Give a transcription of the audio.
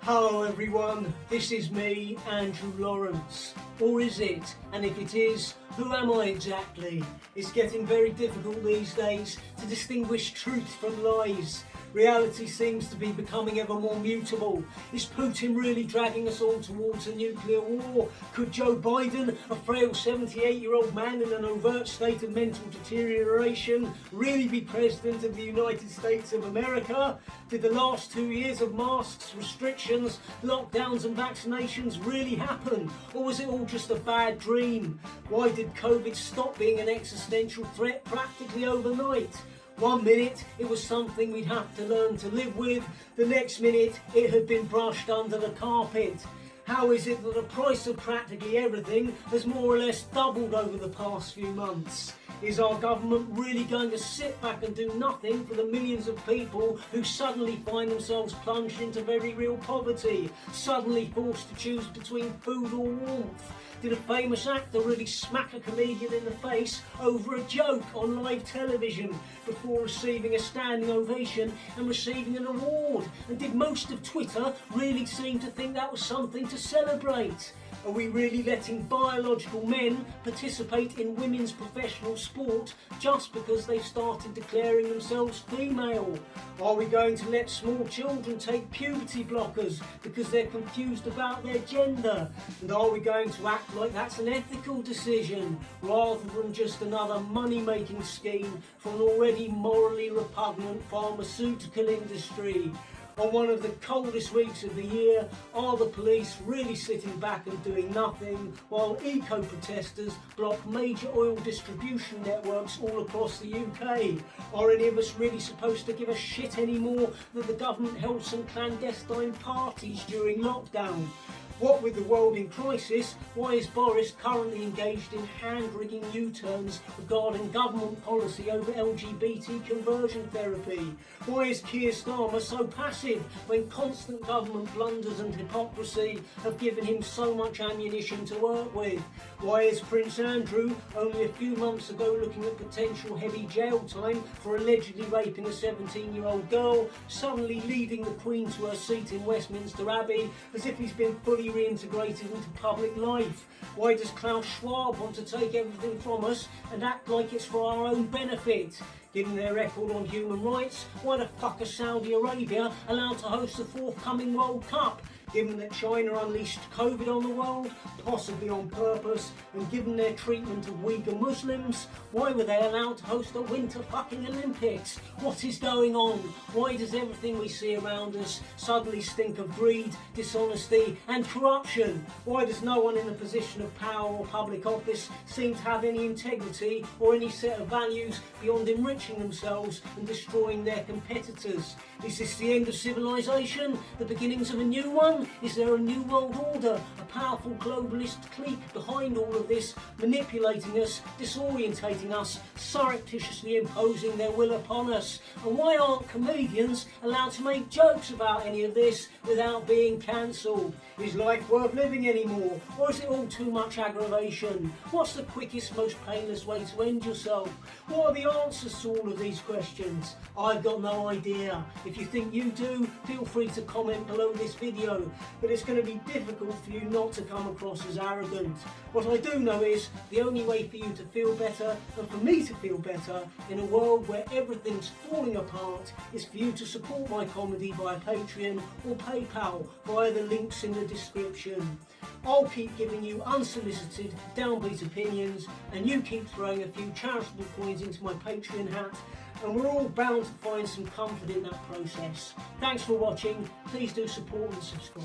Hello everyone, this is me, Andrew Lawrence. Or is it? And if it is, who am I exactly? It's getting very difficult these days to distinguish truth from lies. Reality seems to be becoming ever more mutable. Is Putin really dragging us all towards a nuclear war? Could Joe Biden, a frail 78-year-old man in an overt state of mental deterioration, really be President of the United States of America? Did the last 2 years of masks, restrictions, lockdowns and vaccinations really happen? Or was it all just a bad dream? Why did COVID stop being an existential threat practically overnight? 1 minute it was something we'd have to learn to live with, the next minute it had been brushed under the carpet. How is it that the price of practically everything has more or less doubled over the past few months? Is our government really going to sit back and do nothing for the millions of people who suddenly find themselves plunged into very real poverty, suddenly forced to choose between food or warmth? Did a famous actor really smack a comedian in the face over a joke on live television before receiving a standing ovation and receiving an award? And did most of Twitter really seem to think that was something to celebrate? Are we really letting biological men participate in women's professional sport just because they've started declaring themselves female? Are we going to let small children take puberty blockers because they're confused about their gender? And are we going to act like that's an ethical decision rather than just another money-making scheme for an already morally repugnant pharmaceutical industry? On one of the coldest weeks of the year, are the police really sitting back and doing nothing while eco-protesters block major oil distribution networks all across the UK? Are any of us really supposed to give a shit anymore that the government held some clandestine parties during lockdown? What with the world in crisis, why is Boris currently engaged in hand-wringing U-turns regarding government policy over LGBT conversion therapy? Why is Keir Starmer so passive when constant government blunders and hypocrisy have given him so much ammunition to work with? Why is Prince Andrew, only a few months ago looking at potential heavy jail time for allegedly raping a 17-year-old girl, suddenly leading the Queen to her seat in Westminster Abbey as if he's been fully reintegrated into public life? Why does Klaus Schwab want to take everything from us and act like it's for our own benefit? Given their record on human rights, why the fuck is Saudi Arabia allowed to host the forthcoming World Cup? Given that China unleashed COVID on the world, possibly on purpose, and given their treatment of Uyghur Muslims, why were they allowed to host the Winter fucking Olympics? What is going on? Why does everything we see around us suddenly stink of greed, dishonesty and corruption? Why does no one in a position of power or public office seem to have any integrity or any set of values beyond enriching themselves and destroying their competitors? Is this the end of civilization? The beginnings of a new one? Is there a new world order? A powerful globalist clique behind all of this, manipulating us, disorientating us, surreptitiously imposing their will upon us? And why aren't comedians allowed to make jokes about any of this without being cancelled? Is life worth living anymore? Or is it all too much aggravation? What's the quickest, most painless way to end yourself? What are the answers to all of these questions? I've got no idea. If you think you do, feel free to comment below this video, but it's going to be difficult for you not to come across as arrogant. What I do know is the only way for you to feel better and for me to feel better in a world where everything's falling apart is for you to support my comedy via Patreon or PayPal via the links in the description. I'll keep giving you unsolicited, downbeat opinions, and you keep throwing a few charitable coins into my Patreon hat, and we're all bound to find some comfort in that process. Thanks for watching. Please do support and subscribe.